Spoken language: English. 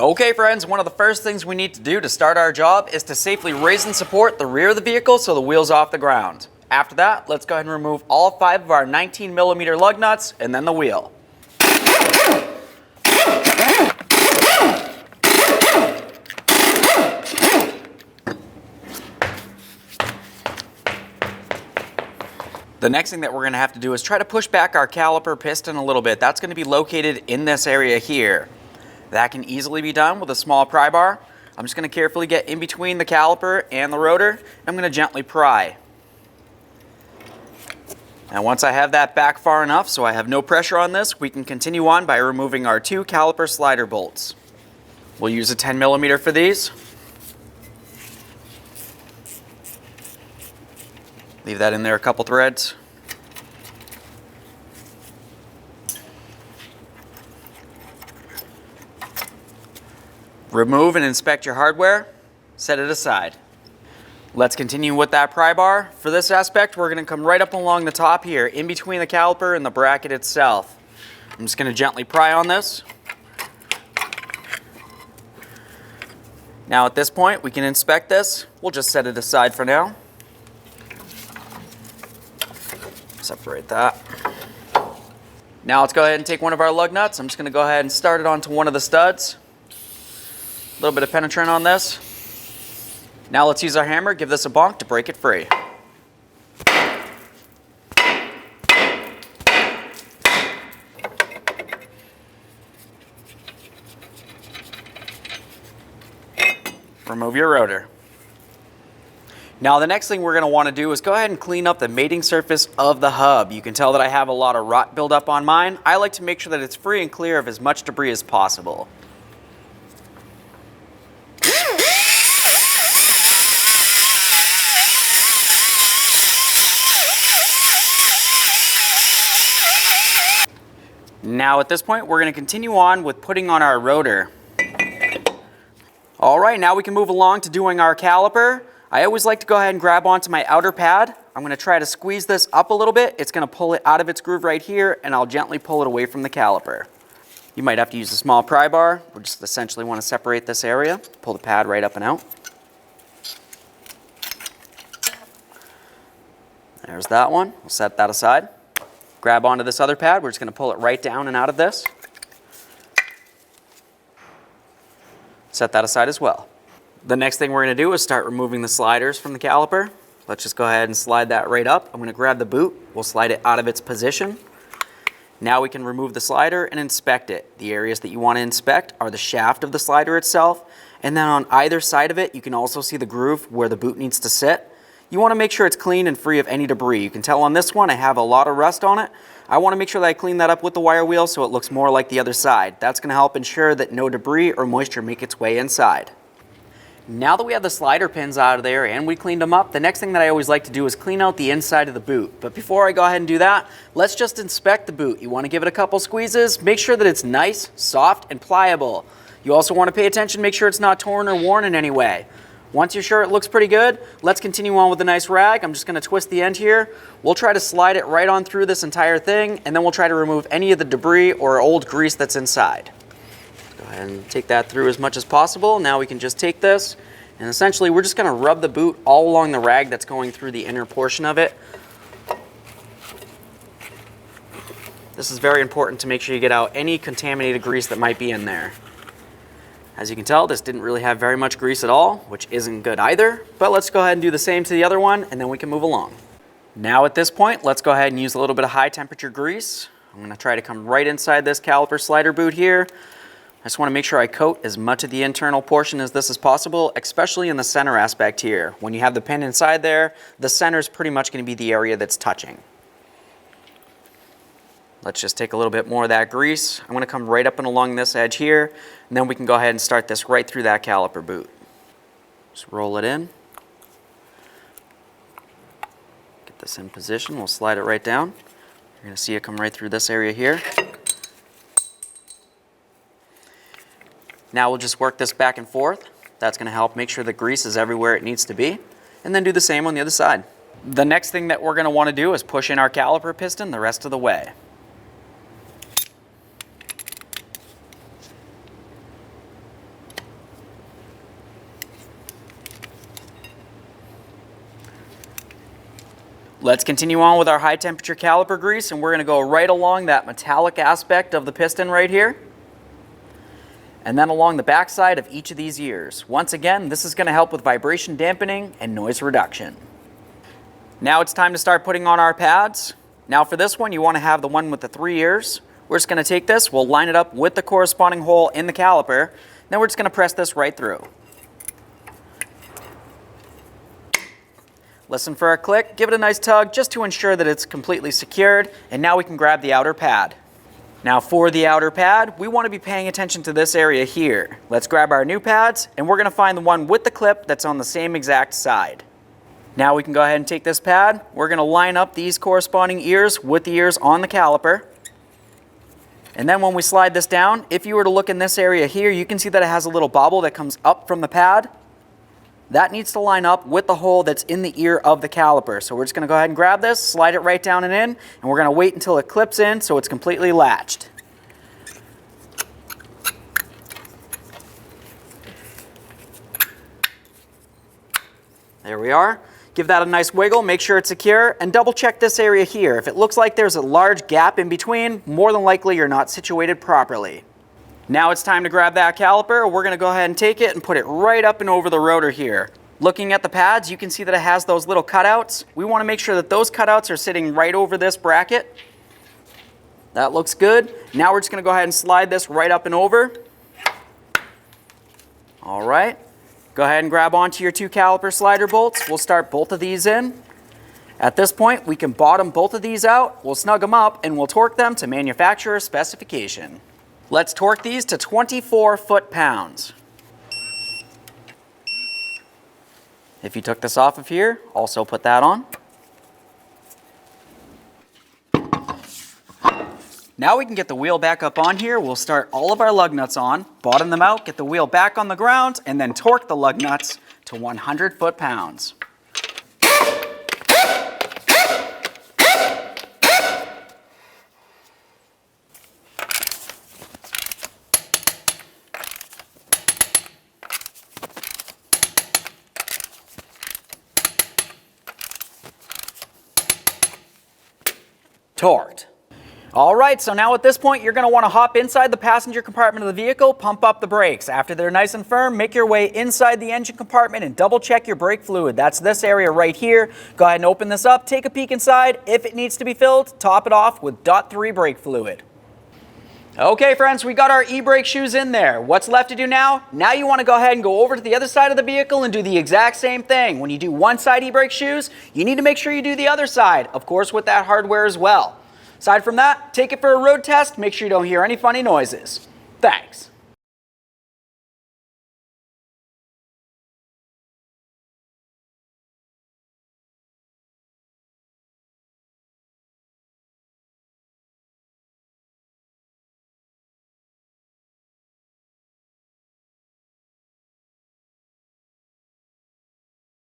Okay friends, one of the first things we need to do to start our job is to safely raise and support the rear of the vehicle so the wheel's off the ground. After that, let's go ahead and remove all 5 of our 19mm lug nuts and then the wheel. The next thing that we're going to have to do is try to push back our caliper piston a little bit. That's going to be located in this area here. That can easily be done with a small pry bar. I'm just going to carefully get in between the caliper and the rotor. I'm going to gently pry. Now once I have that back far enough so I have no pressure on this, we can continue on by removing our 2 caliper slider bolts. We'll use a 10mm for these. Leave that in there a couple threads. Remove and inspect your hardware, set it aside. Let's continue with that pry bar. For this aspect, we're going to come right up along the top here, in between the caliper and the bracket itself. I'm just going to gently pry on this. Now at this point, we can inspect this. We'll just set it aside for now. Separate that. Now let's go ahead and take one of our lug nuts. I'm just going to go ahead and start it onto one of the studs. A little bit of penetrant on this. Now let's use our hammer, give this a bonk to break it free. Remove your rotor. Now the next thing we're going to want to do is go ahead and clean up the mating surface of the hub. You can tell that I have a lot of rot buildup on mine. I like to make sure that it's free and clear of as much debris as possible. Now at this point, we're going to continue on with putting on our rotor. All right, now we can move along to doing our caliper. I always like to go ahead and grab onto my outer pad. I'm going to try to squeeze this up a little bit. It's going to pull it out of its groove right here, and I'll gently pull it away from the caliper. You might have to use a small pry bar. We just essentially want to separate this area. Pull the pad right up and out. There's that one. We'll set that aside. Grab onto this other pad. We're just going to pull it right down and out of this. Set that aside as well. The next thing we're going to do is start removing the sliders from the caliper. Let's just go ahead and slide that right up. I'm going to grab the boot. We'll slide it out of its position. Now we can remove the slider and inspect it. The areas that you want to inspect are the shaft of the slider itself, and then on either side of it you can also see the groove where the boot needs to sit. You want to make sure it's clean and free of any debris. You can tell on this one I have a lot of rust on it. I want to make sure that I clean that up with the wire wheel so it looks more like the other side. That's going to help ensure that no debris or moisture make its way inside. Now that we have the slider pins out of there and we cleaned them up, the next thing that I always like to do is clean out the inside of the boot. But before I go ahead and do that, let's just inspect the boot. You want to give it a couple squeezes, make sure that it's nice, soft, and pliable. You also want to pay attention, make sure it's not torn or worn in any way. Once you're sure it looks pretty good, let's continue on with a nice rag. I'm just going to twist the end here. We'll try to slide it right on through this entire thing, and then we'll try to remove any of the debris or old grease that's inside. Go ahead and take that through as much as possible. Now we can just take this, and essentially we're just going to rub the boot all along the rag that's going through the inner portion of it. This is very important to make sure you get out any contaminated grease that might be in there. As you can tell, this didn't really have very much grease at all, which isn't good either, but let's go ahead and do the same to the other one, and then we can move along. Now at this point, let's go ahead and use a little bit of high temperature grease. I'm going to try to come right inside this caliper slider boot here. I just want to make sure I coat as much of the internal portion as this is possible, especially in the center aspect here. When you have the pin inside there, the center is pretty much going to be the area that's touching. Let's just take a little bit more of that grease. I'm going to come right up and along this edge here, and then we can go ahead and start this right through that caliper boot. Just roll it in. Get this in position. We'll slide it right down. You're going to see it come right through this area here. Now we'll just work this back and forth. That's going to help make sure the grease is everywhere it needs to be, and then do the same on the other side. The next thing that we're going to want to do is push in our caliper piston the rest of the way. Let's continue on with our high temperature caliper grease, and we're going to go right along that metallic aspect of the piston right here, and then along the back side of each of these ears. Once again, this is going to help with vibration dampening and noise reduction. Now it's time to start putting on our pads. Now for this one, you want to have the one with the 3 ears. We're just going to take this, we'll line it up with the corresponding hole in the caliper, then we're just going to press this right through. Listen for a click, give it a nice tug just to ensure that it's completely secured, and now we can grab the outer pad. Now for the outer pad, we want to be paying attention to this area here. Let's grab our new pads, and we're going to find the one with the clip that's on the same exact side. Now we can go ahead and take this pad, we're going to line up these corresponding ears with the ears on the caliper. And then when we slide this down, if you were to look in this area here, you can see that it has a little bobble that comes up from the pad. That needs to line up with the hole that's in the ear of the caliper. So we're just going to go ahead and grab this, slide it right down and in, and we're going to wait until it clips in so it's completely latched. There we are. Give that a nice wiggle, make sure it's secure, and double check this area here. If it looks like there's a large gap in between, more than likely you're not situated properly. Now it's time to grab that caliper. We're going to go ahead and take it and put it right up and over the rotor here. Looking at the pads, you can see that it has those little cutouts. We want to make sure that those cutouts are sitting right over this bracket. That looks good. Now we're just going to go ahead and slide this right up and over. All right. Go ahead and grab onto your 2 caliper slider bolts. We'll start both of these in. At this point, we can bottom both of these out. We'll snug them up and we'll torque them to manufacturer specification. Let's torque these to 24 foot-pounds. If you took this off of here, also put that on. Now we can get the wheel back up on here. We'll start all of our lug nuts on, bottom them out, get the wheel back on the ground, and then torque the lug nuts to 100 foot-pounds. Torqued. All right, so now at this point, you're going to want to hop inside the passenger compartment of the vehicle, pump up the brakes. After they're nice and firm, make your way inside the engine compartment and double check your brake fluid. That's this area right here. Go ahead and open this up, take a peek inside. If it needs to be filled, top it off with .3 brake fluid. Okay, friends, we got our e-brake shoes in there. What's left to do now? Now you want to go ahead and go over to the other side of the vehicle and do the exact same thing. When you do one side e-brake shoes, you need to make sure you do the other side, of course, with that hardware as well. Aside from that, take it for a road test, make sure you don't hear any funny noises. Thanks.